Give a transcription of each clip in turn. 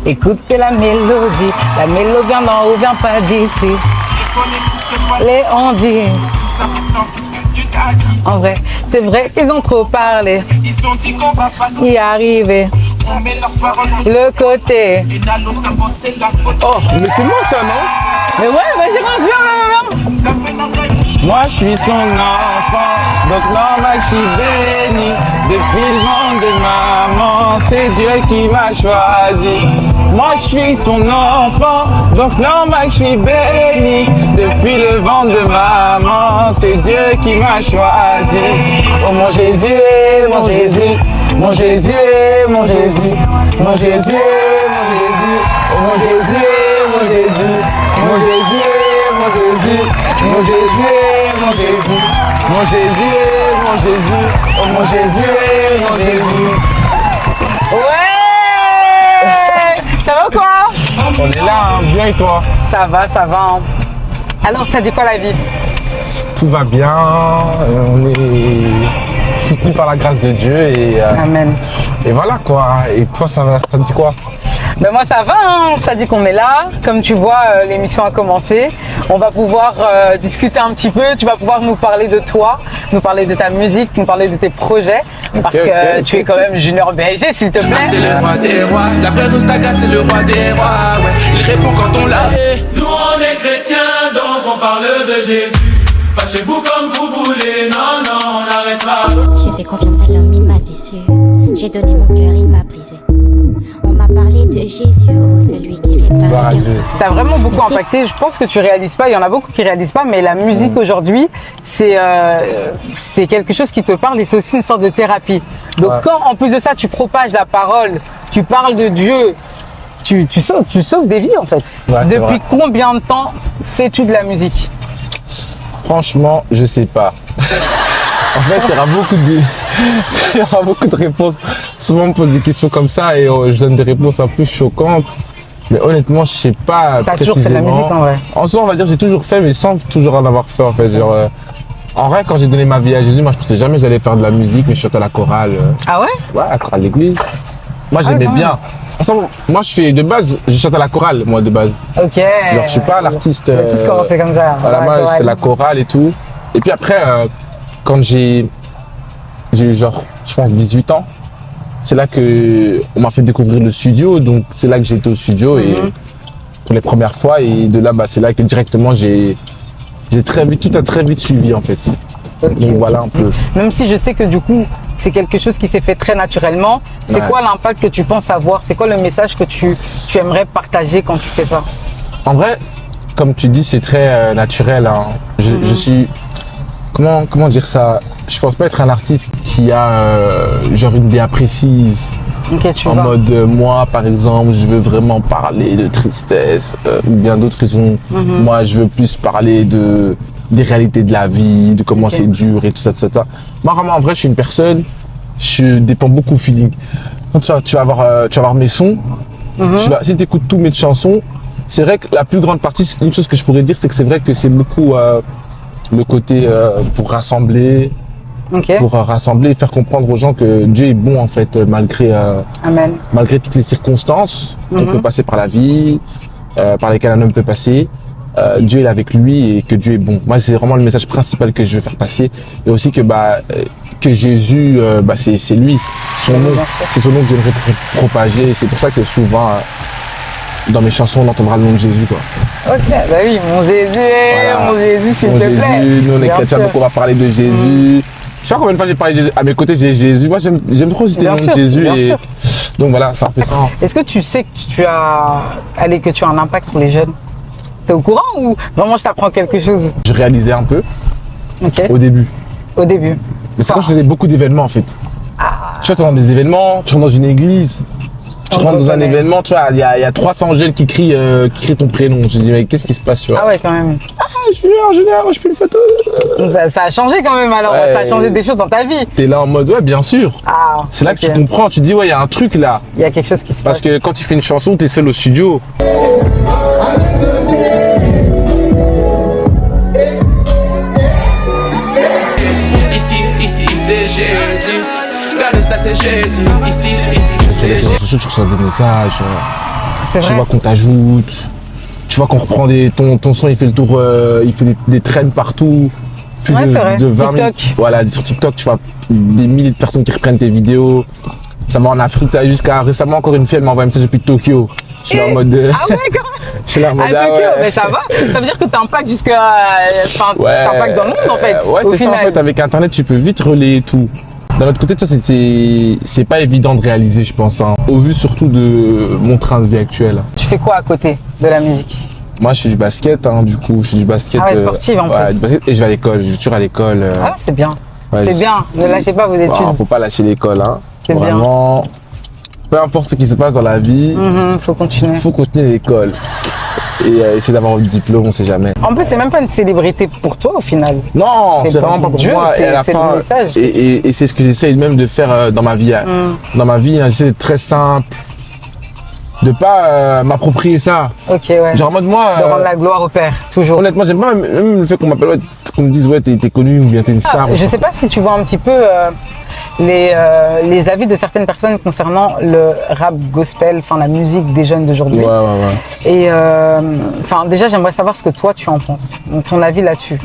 Écoutez la mélodie vient d'en haut, vient pas d'ici. On dit, en vrai, c'est vrai qu'ils ont trop parlé. Ils ont dit qu'on va pas Y arriver, on met leurs paroles sur le côté. et Nalo, ça vaut, c'est la faute. Oh, mais c'est moi ça, non? Mais ouais, vas-y, viens. Ça fait dans la Moi je suis son enfant, donc normal je suis béni. Depuis le ventre de maman, c'est Dieu qui m'a choisi. Moi je suis son enfant, donc normal je suis béni. Depuis le ventre de maman, c'est Dieu qui m'a choisi. Oh mon Jésus, mon Jésus, mon Jésus, mon Jésus, mon Jésus, mon Jésus, oh mon Jésus, mon Jésus, mon Jésus, mon Jésus, mon Jésus, mon Jésus, mon Jésus, mon Jésus, oh mon Jésus, mon Jésus. Ouais, ça va ou quoi? On est là, hein, bien et toi? Ça va. Hein. Alors, ça dit quoi la vie? Tout va bien, on est soutenu par la grâce de Dieu Amen. et voilà quoi. Et toi ça dit quoi? Ben moi ça va, hein. Ça dit qu'on est là. Comme tu vois, l'émission a commencé. On va pouvoir discuter un petit peu. Tu vas pouvoir nous parler de toi, nous parler de ta musique, nous parler de tes projets. Parce que tu es quand même Junior BSG, s'il te plaît. C'est le roi des rois, la frère Oustaga c'est le roi des rois, ouais. Il répond quand on l'a. Nous on est chrétiens, donc on parle de Jésus. Fâchez-vous comme vous voulez, non, on n'arrêtera. J'ai fait confiance à l'homme, il m'a déçu. J'ai donné mon cœur, il m'a brisé. On m'a parlé de Jésus, oh, celui qui répare les cœurs brisés. T'as vraiment beaucoup impacté. Je pense que tu réalises pas. Il y en a beaucoup qui réalisent pas, mais la musique aujourd'hui, c'est quelque chose qui te parle et c'est aussi une sorte de thérapie. Donc quand en plus de ça, tu propages la parole, tu parles de Dieu, tu sauves des vies en fait. Ouais, Depuis combien de temps fais-tu de la musique? Franchement, je sais pas. En fait, il y aura beaucoup de réponses. Souvent, on me pose des questions comme ça et je donne des réponses un peu choquantes. Mais honnêtement, je sais pas T'as précisément. toujours fait de la musique en vrai? En soi, on va dire j'ai toujours fait, mais sans toujours en avoir fait en fait. Genre, en vrai, quand j'ai donné ma vie à Jésus, moi, je pensais jamais que j'allais faire de la musique, mais je chantais à la chorale. Ah ouais? Ouais, à la chorale d'église. Moi, j'aimais quand même. bien. Moi, je fais de base, je chante à la chorale, moi, de base. Ok. Genre, je suis pas l'artiste. Tu as tous commencé comme ça. Voilà, moi, Ouais. c'est la chorale et tout. Et puis après, quand j'ai eu genre, je pense, 18 ans, c'est là que on m'a fait découvrir le studio. Donc, c'est là que j'ai été au studio et pour les premières fois. Et de là, bah, c'est là que directement, tout a très vite suivi, en fait. Ok. Donc, voilà un peu. Même si je sais que du coup, c'est quelque chose qui s'est fait très naturellement, c'est Ouais. quoi l'impact que tu penses avoir? C'est quoi le message que tu aimerais partager quand tu fais ça? En vrai, comme tu dis, c'est très naturel. Hein. Je suis. Comment dire ça? Je pense pas être un artiste qui a genre une DA précise. Ok, tu En vois. mode, moi par exemple, je veux vraiment parler de tristesse, ou bien d'autres raisons. Moi, je veux plus parler des réalités de la vie, de comment c'est dur et tout ça, tout ça, tout ça. Moi, vraiment, en vrai, je suis une personne, je dépends beaucoup au feeling. Quand tu vas avoir mes sons, si tu écoutes tous mes chansons, c'est vrai que la plus grande partie, une chose que je pourrais dire, c'est que c'est vrai que c'est beaucoup le côté pour rassembler, Ok. et faire comprendre aux gens que Dieu est bon en fait, malgré toutes les circonstances qu'on peut passer par la vie, par lesquelles un homme peut passer. Dieu est avec lui et que Dieu est bon. Moi, c'est vraiment le message principal que je veux faire passer. Et aussi que Jésus, c'est lui, son nom. C'est son nom que j'aimerais propager. Et c'est pour ça que souvent, dans mes chansons, on entendra le nom de Jésus, quoi. Ok, bah oui, mon Jésus, Voilà. mon Jésus, s'il Mon te Jésus, plaît. nous on est Bien chrétiens, sûr. donc on va parler de Jésus. Je sais pas combien de fois j'ai parlé de Jésus. À mes côtés, j'ai Jésus. Moi, j'aime trop citer le Bien nom de sûr, Jésus. bien Et sûr. donc voilà, c'est un peu ça. Est-ce que tu sais que tu as un impact sur les jeunes? T'es au courant ou vraiment je t'apprends quelque chose? Je réalisais un peu Ok, au début. au début. Mais c'est quand je faisais beaucoup d'événements en fait. Tu vois, tu rentres dans des événements, tu rentres dans une église, tu rentres dans un événement, tu vois, il y a 300 jeunes qui crient ton prénom. Je dis, mais qu'est-ce qui se passe, tu vois? Ah ouais, quand même. Junior, je fais une photo. Ça a changé quand même alors, Ouais. ça a changé des choses dans ta vie. T'es là en mode, ouais, bien sûr. Ah, C'est là que ok. tu comprends, tu dis, ouais, il y a un truc là. Il y a quelque chose qui se Parce passe. que quand tu fais une chanson, t'es seul au studio. Ici, c'est Jésus. Regarde ça, c'est Jésus. Ici, Sur c'est les Jésus. réseaux sociaux, tu reçois des messages. C'est Tu vrai. vois qu'on t'ajoute. Tu vois qu'on reprend ton son, il fait le tour, il fait des trends partout. Plus Ouais, c'est vrai. de 20 000. TikTok. Voilà, sur TikTok, tu vois des milliers de personnes qui reprennent tes vidéos. Ça va en Afrique, ça jusqu'à récemment encore une fille, elle m'a envoyé un message depuis Tokyo. Je suis là en mode. Ah ouais, quand Je suis là en Ah, mode. Ah Tokyo, ouais. mais ça va. Ça veut dire que t'impactes jusqu'à. Enfin, Ouais. t'impactes dans le monde en fait. Ouais, au c'est ça en final. fait. Avec Internet, tu peux vite relayer tout. D'un autre côté, ça, c'est pas évident de réaliser, je pense. Hein. Au vu surtout de mon train de vie actuel. Tu fais quoi à côté de la musique? Moi, je fais du basket, hein, du coup, je fais du basket. Ah ouais, sportive, en ouais, plus. du basket, et je vais à l'école, je vais toujours à l'école. Ah, c'est bien. Ouais, C'est bien. Ne lâchez pas vos études. Bon, faut pas lâcher l'école, hein. C'est bien. Vraiment, peu importe ce qui se passe dans la vie, Faut continuer. faut continuer l'école. Et essayer d'avoir le diplôme, on sait jamais. En plus, c'est même pas une célébrité pour toi au final. Non, C'est c'est pour vraiment pas pour Dieu, moi. Et à la c'est le fin, message. et c'est ce que j'essaye même de faire dans ma vie. Dans ma vie, hein, j'essaie d'être très simple. De pas m'approprier ça. Ok, ouais. Genre en mode moi, De rendre la gloire au père, toujours. honnêtement, j'aime pas même le fait qu'on m'appelle, ouais, qu'on me dise ouais t'es connu ou bien t'es une star. Je sais pas si tu vois un petit peu les avis de certaines personnes concernant le rap gospel, enfin la musique des jeunes d'aujourd'hui. Ouais. Et enfin déjà j'aimerais savoir ce que toi tu en penses, donc ton avis là-dessus.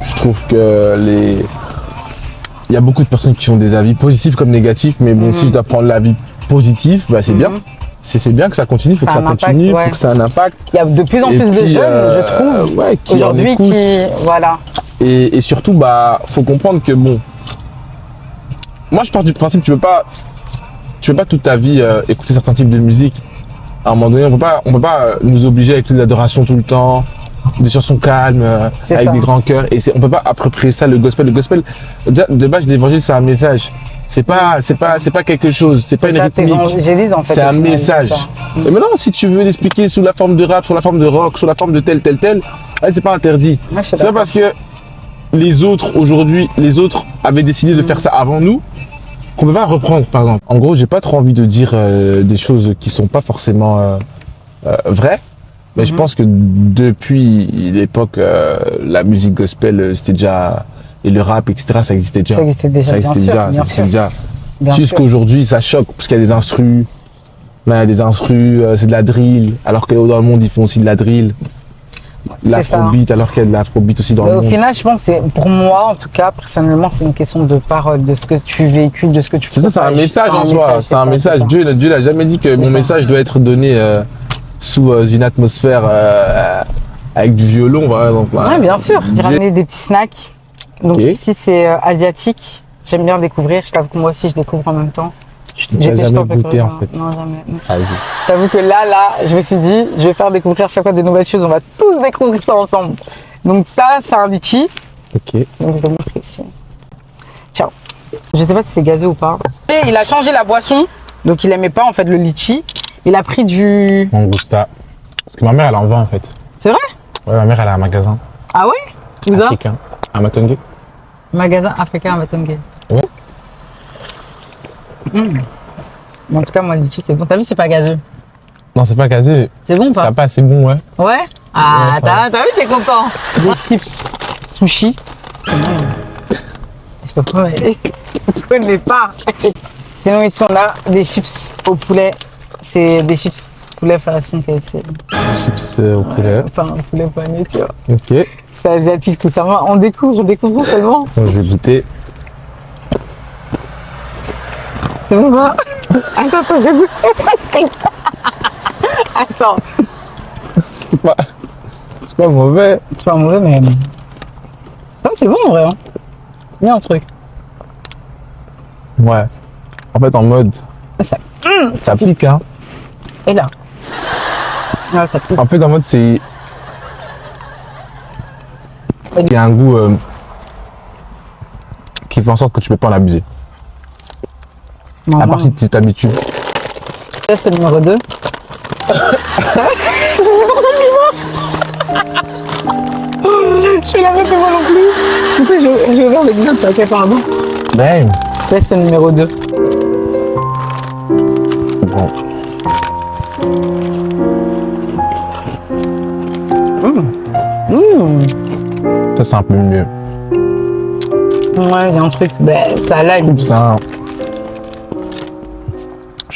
Je trouve que il y a beaucoup de personnes qui ont des avis positifs comme négatifs, mais bon, si je dois prendre l'avis positif, bah c'est bien. C'est bien que ça continue, faut Ça que a ça un impact, continue, ouais. faut que ça ait un impact. Il y a de plus en Et plus de puis, jeunes, je trouve, ouais, qui en aujourd'hui écoutent. qui voilà. Et surtout, bah, faut comprendre que bon, moi je pars du principe, tu peux pas toute ta vie écouter certains types de musique. À un moment donné, on peut pas nous obliger avec des adorations tout le temps, des chansons calmes, C'est avec ça. des grands cœurs. Et on peut pas approprier ça le gospel. Le gospel, déjà, de base, l'évangile, c'est un message. C'est pas quelque chose. C'est pas une Ça rythmique. t'évangélise en fait. C'est au un final, message. c'est ça. Et maintenant, si tu veux l'expliquer sous la forme de rap, sous la forme de rock, sous la forme de tel, c'est pas interdit. Moi, je suis C'est pas d'accord. parce que les autres, aujourd'hui, avaient décidé de faire ça avant nous, qu'on peut pas reprendre, par exemple. En gros, j'ai pas trop envie de dire des choses qui sont pas forcément vraies. Mais je pense que depuis l'époque, la musique gospel, c'était déjà, et le rap, etc., ça existait déjà. Ça existait déjà, Ça bien existait sûr, déjà, bien ça existait sûr. déjà. Bien Juste sûr. qu'aujourd'hui, ça choque, parce qu'il y a des instrus. Là, il y a des instrus, c'est de la drill, alors que dans le monde, ils font aussi de la drill. L'afrobeat, alors qu'il y a de l'afrobeat aussi dans Mais le au monde. final, je pense que c'est, pour moi, en tout cas, personnellement, c'est une question de parole, de ce que tu véhicules, de ce que tu C'est ça, c'est un propages. message en soi. C'est un message. ça. Dieu n'a jamais dit que mon ça. message doit être donné sous une atmosphère avec du violon. Voilà, donc, voilà. Ouais, bien sûr. J'ai Dieu- ramené des petits snacks. Donc Ok. ici, c'est asiatique. J'aime bien découvrir. Je t'avoue que moi aussi, je découvre en même temps. J'ai J'étais juste jamais un peu goûté, curieuse, en fait. Non, jamais. Ah, oui. Je t'avoue que là, je me suis dit, je vais faire découvrir chaque fois des nouvelles choses. On va tous découvrir ça ensemble. Donc ça, c'est un litchi. Ok. Donc je vais montrer ici. Ciao. Je sais pas si c'est gazeux ou pas. Et il a changé la boisson. Donc il aimait pas en fait le litchi. Il a pris du... Mangusta. Parce que ma mère, elle en vend en fait. C'est vrai? Ouais, ma mère, elle a un magasin Ah ouais? Où ça? africain à Matongé. Magasin africain à Matongé. Ouais. Mais en tout cas, moi, le litchi, c'est bon. T'as vu, c'est pas gazeux. Non, c'est pas gazeux. C'est bon ou Ça pas? passe, c'est bon, ouais. Ouais? Ah, Ouais, ça t'as vu, t'es content. Des chips sushi. Je te promets, je connais pas. Sinon, ici, on a des chips au poulet. C'est des chips poulet façon KFC. Chips au poulet. Enfin, poulet pané, tu vois. Ok. C'est asiatique, tout ça. On découvre seulement. Bon, je vais goûter. C'est bon, pas? Attends, je vais goûter. Attends. C'est pas mauvais. C'est pas mauvais, mais. Ah, c'est bon en vrai. Hein. Il y a un truc. Ouais. En fait, en mode, Ça. ça pique, hein. Et là. Ouais, ça pique. En fait, en mode, c'est. Il y a un goût qui fait en sorte que tu peux pas en abuser. Non, À moi, part si tu t'habitues. test numéro 2. Je suis la même que moi non plus. Du coup, j'ai ouvert l'épisode sur lequel pardon. Damn. Test numéro 2. Bon. Ça, c'est un peu mieux. Ouais, il y a un truc. Ben, ça a l'ail. Je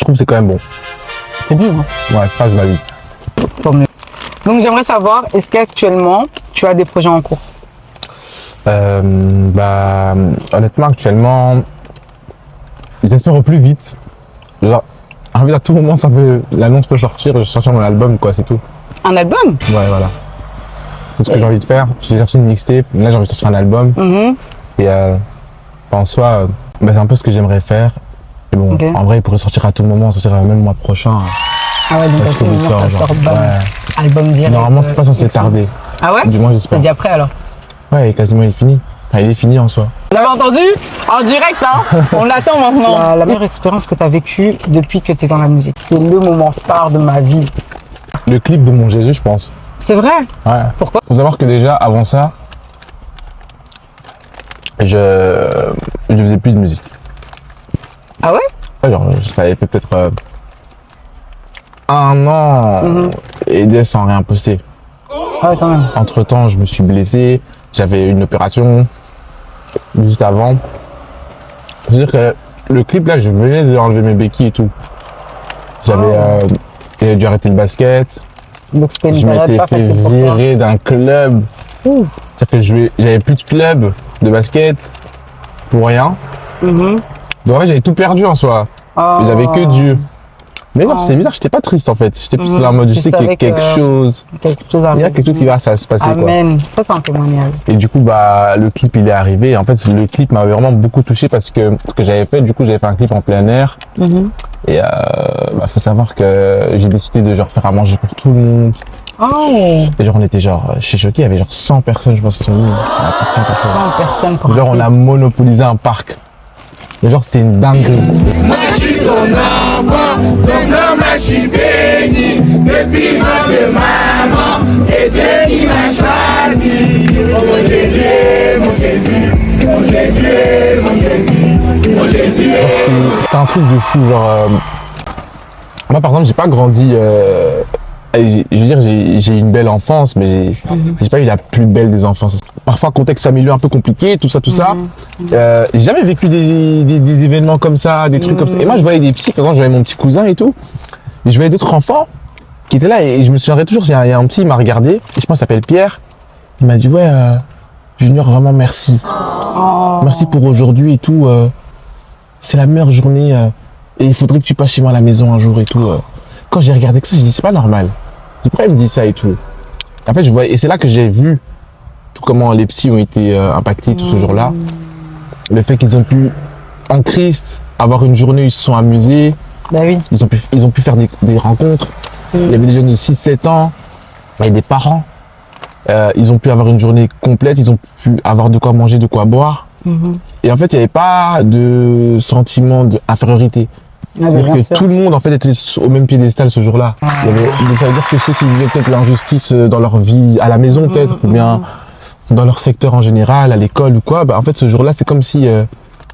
trouve que c'est quand même bon. C'est bien, hein. Ouais, ça, je valide. Tant mieux. Donc j'aimerais savoir, est-ce qu'actuellement, tu as des projets en cours? Honnêtement, actuellement, j'espère au plus vite. Genre, en fait, à tout moment, l'annonce peut sortir, je vais sortir mon album, quoi, c'est tout. Un album? Ouais, voilà. C'est ce que j'ai envie de faire. J'ai sorti une mixtape, là, j'ai envie de sortir un album. Et en soi, c'est un peu ce que j'aimerais faire. Et bon, Ok. en vrai, il pourrait sortir à tout moment, sortir même le mois prochain. Ah ouais, donc Ouais, à je tout trouve moment, ça genre, sort ouais. album direct. Normalement, c'est pas censé excellent. tarder. Ah ouais? Du moins, C'est j'espère. déjà prêt alors? Ouais, quasiment, il est fini. Enfin, il est fini en soi. Vous avez entendu? En direct, hein? On l'attend maintenant. La meilleure expérience que tu as vécue depuis que tu es dans la musique. C'est le moment phare de ma vie. Le clip de Mon Jésus, je pense. C'est vrai? Ouais. Pourquoi? Faut savoir que déjà, avant ça, je faisais plus de musique. Ah ouais? Ouais, genre, j'avais fait peut-être 1 an et sans rien poster. Ah ouais, quand même. Entre temps, je me suis blessé, j'avais une opération juste avant. C'est-à-dire que le clip là, je venais d'enlever mes béquilles et tout. J'avais dû arrêter le basket. Donc c'était une Je période m'étais pas fait facile pour toi. virer d'un club. C'est-à-dire que j'avais plus de club de basket pour rien. Donc ouais, j'avais tout perdu en soi. Oh. J'avais que Dieu. Mais non, Oh. c'est bizarre, j'étais pas triste en fait. J'étais plus là en mode, je Tu sais qu'il y a savais quelque que- chose. Quelque chose Il y a quelque chose qui va se passer quoi. Amen. Ça, c'est un témoignage. Et du coup, le clip il est arrivé. Et en fait, le clip m'avait vraiment beaucoup touché parce que ce que j'avais fait, du coup, j'avais fait un clip en plein air. Et faut savoir que j'ai décidé de genre faire à manger pour tout le monde. Oh! Et genre, on était genre, chez Choqué, il y avait genre 100 personnes, je pense, qui sont venues. Plus de 100 personnes. 100 personnes pour Genre, un on a clip. monopolisé un parc. Et genre, c'était une dinguerie. Moi je suis son enfant, donc non, moi je suis béni. Depuis le ventre de maman, c'est Dieu qui m'a choisi. Oh mon Jésus, mon Jésus, mon Jésus, mon Jésus, mon Jésus. C'était un truc de fou, genre. Moi, par exemple, j'ai pas grandi. Je veux dire, j'ai une belle enfance, mais j'ai pas eu la plus belle des enfances. Parfois, contexte familial un peu compliqué, tout ça. J'ai jamais vécu des événements comme ça, des trucs comme ça. Et moi, je voyais des petits, par exemple, je voyais mon petit cousin et tout. Et je voyais d'autres enfants qui étaient là et je me souviendrai toujours, il y a un petit, il m'a regardé, et je pense qu'il s'appelle Pierre. Il m'a dit, ouais, Junior, vraiment merci. Merci pour aujourd'hui et tout. C'est la meilleure journée et il faudrait que tu passes chez moi à la maison un jour et tout. Quand j'ai regardé que ça, j'ai dit, c'est pas normal. J'ai dit, pourquoi il me dit ça et tout. En fait, je voyais, et c'est là que j'ai vu tout comment les psys ont été impactés tout ce jour-là. Le fait qu'ils ont pu, en Christ, avoir une journée où ils se sont amusés. Bah oui. Ils ont pu faire des rencontres. Il y avait des jeunes de 6-7 ans, et des parents. Ils ont pu avoir une journée complète, ils ont pu avoir de quoi manger, de quoi boire. Et en fait, il n'y avait pas de sentiment d'infériorité. C'est-à-dire que tout le monde en fait était au même piédestal ce jour-là. Donc ça veut dire que ceux qui vivaient peut-être l'injustice dans leur vie, à la maison peut-être, ou bien dans leur secteur en général, à l'école ou quoi, en fait ce jour-là c'est comme si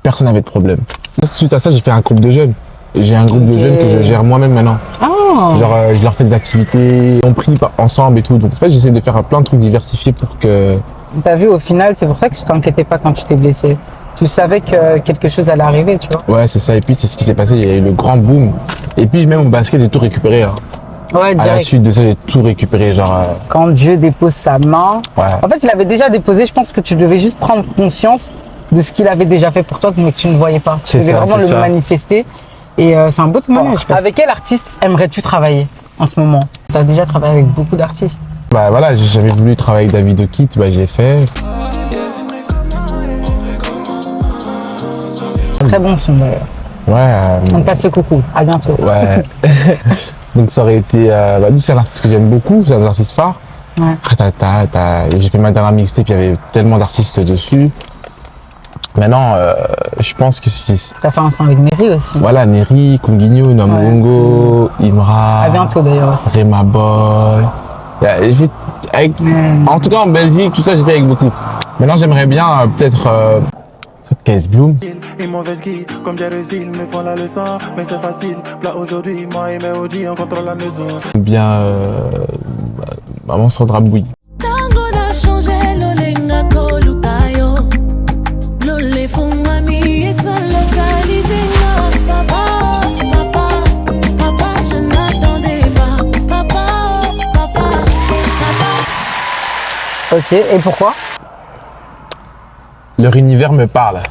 personne n'avait de problème. Suite à ça, j'ai fait un groupe de jeunes. J'ai un groupe de jeunes que je gère moi-même maintenant. Genre je leur fais des activités, on prie ensemble et tout. Donc en fait j'essaie de faire plein de trucs diversifiés pour que... T'as vu, au final, c'est pour ça que tu t'inquiétais pas quand tu t'es blessé. Tu savais que quelque chose allait arriver, tu vois. Ouais, c'est ça. Et puis c'est ce qui s'est passé, il y a eu le grand boom. Et puis même au basket, j'ai tout récupéré. Hein. Ouais, À la direct. suite de ça, j'ai tout récupéré. Genre, Quand Dieu dépose sa main. ouais. En fait, il avait déjà déposé, je pense que tu devais juste prendre conscience de ce qu'il avait déjà fait pour toi, mais que tu ne voyais pas. Tu C'est devais ça, vraiment c'est le ça. manifester. Et c'est un beau témoignage. Avec quel artiste aimerais-tu travailler en ce moment? Tu as déjà travaillé avec beaucoup d'artistes. Bah voilà, j'avais voulu travailler avec David O'Keefe, je l'ai fait. Très bon son d'ailleurs. Ouais. On te passe le coucou. À bientôt. Ouais. Donc ça aurait été... nous, c'est un artiste que j'aime beaucoup, c'est un artiste phare. Ouais. Après, j'ai fait ma dernière mixtape, il y avait tellement d'artistes dessus. Maintenant, je pense que si... T'as fait un son avec Neri aussi. Voilà, Neri, Konguinho, Namongo, Imra... À bientôt d'ailleurs aussi. Rema Boy... J'ai fait avec... En tout cas, en Belgique, tout ça, j'ai fait avec beaucoup. Maintenant, j'aimerais bien peut-être... Kees Bloom. Ils m'ont fait ski, comme Jersey, ils me font la leçon. Mais c'est facile, là aujourd'hui, moi et mes Audi, on contrôle la maison. Ou bien Maman Sandra Bouy. Tango na changé lolenga kolukayo lole fungami eso localisé papa papa papa Jonathan Ok, et pourquoi? Leur univers me parle.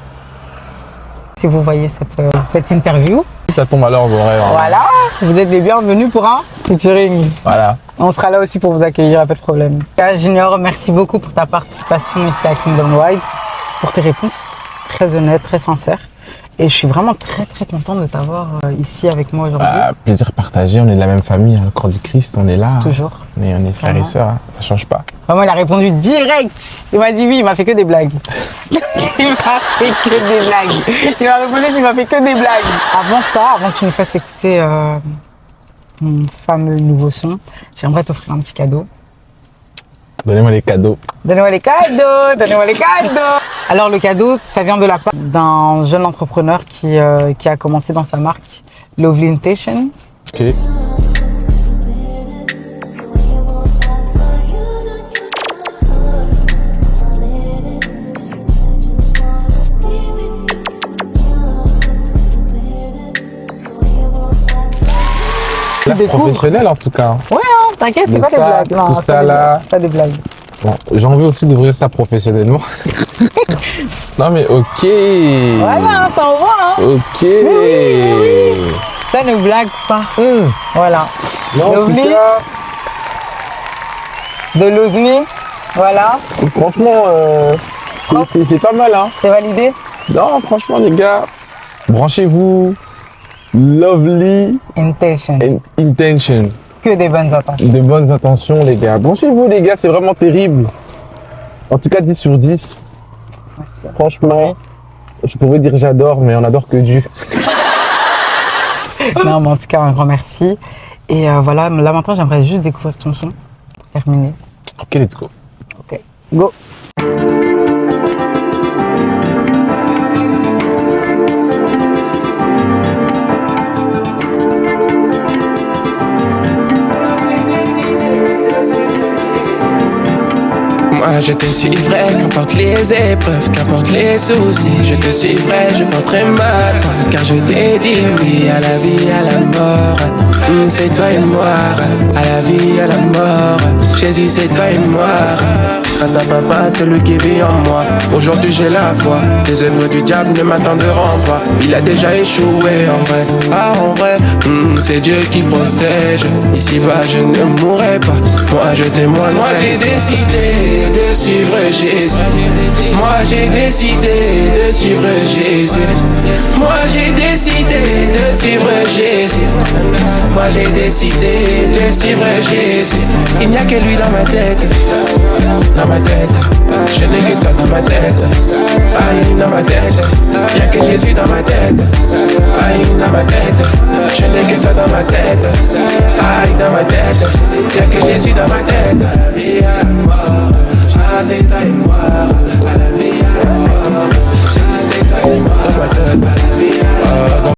Si vous voyez cette interview, Ça tombe à l'heure de rêve. voilà, vous êtes les bienvenus pour un featuring. Voilà. On sera là aussi pour vous accueillir, pas de problème. Junior, merci beaucoup pour ta participation ici à Kingdom Wide, pour tes réponses très honnêtes, très sincères. Et je suis vraiment très très contente de t'avoir ici avec moi aujourd'hui. Plaisir partagé, on est de la même famille, hein, le corps du Christ, on est là. Toujours. On est frères et sœurs, hein, ça change pas. Vraiment, il a répondu direct. Il m'a dit oui, il m'a fait que des blagues. Il m'a fait que des blagues. Il m'a répondu qu'il m'a fait que des blagues. Avant ça, avant que tu nous fasses écouter mon fameux nouveau son, j'aimerais t'offrir un petit cadeau. Donnez-moi les cadeaux. Donnez-moi les cadeaux, donnez-moi les cadeaux. Alors le cadeau, ça vient de la part d'un jeune entrepreneur qui a commencé dans sa marque Lovely Intention. Ok. Tu découvres. Professionnel en tout cas. Ouais, hein, t'inquiète, c'est Mais pas des ça, blagues. Non, tout c'est ça, pas des là. blagues, c'est pas des blagues. Bon, j'ai envie aussi d'ouvrir ça professionnellement. Non mais ok. Voilà, ça envoie, hein. Ok. Ça ne blague pas. Voilà. Non, en tout Lovely. cas, De Lovely. Voilà. franchement, c'est pas mal hein. C'est validé. Non, franchement les gars, branchez-vous. Lovely Intention. Intention. Que des bonnes intentions. De bonnes intentions les gars. Branchez-vous les gars, c'est vraiment terrible. En tout cas 10 sur 10. Merci. Franchement, je pourrais dire j'adore, mais on adore que Dieu. Non, mais en tout cas, un grand merci. Et voilà, là maintenant, j'aimerais juste découvrir ton son pour terminer. Ok, let's go. Ok, go. Moi je te suivrai, qu'importe les épreuves, qu'importe les soucis. Je te suivrai, je porterai ma croix. Car je t'ai dit oui à la vie, à la mort. C'est toi et moi, à la vie, à la mort. Jésus, c'est toi et moi. Grâce à papa, celui qui vit en moi. Aujourd'hui j'ai la foi, les œuvres du diable ne m'atteindront pas. Il a déjà échoué en vrai, ah en vrai. C'est Dieu qui protège, ici-bas je ne mourrai pas. Moi je témoigne, moi j'ai décidé de suivre Jésus. Moi j'ai décidé de suivre Jésus. Moi j'ai décidé de suivre Jésus. Moi j'ai décidé de suivre Jésus. Il n'y a que lui dans ma tête. Dans ma tête, je n'ai que toi dans ma tête. Aïe dans ma tête, y'a que Jésus dans ma tête. Aïe dans ma tête, je n'ai que toi dans ma tête. Aïe dans ma tête, y'a que Jésus dans ma tête.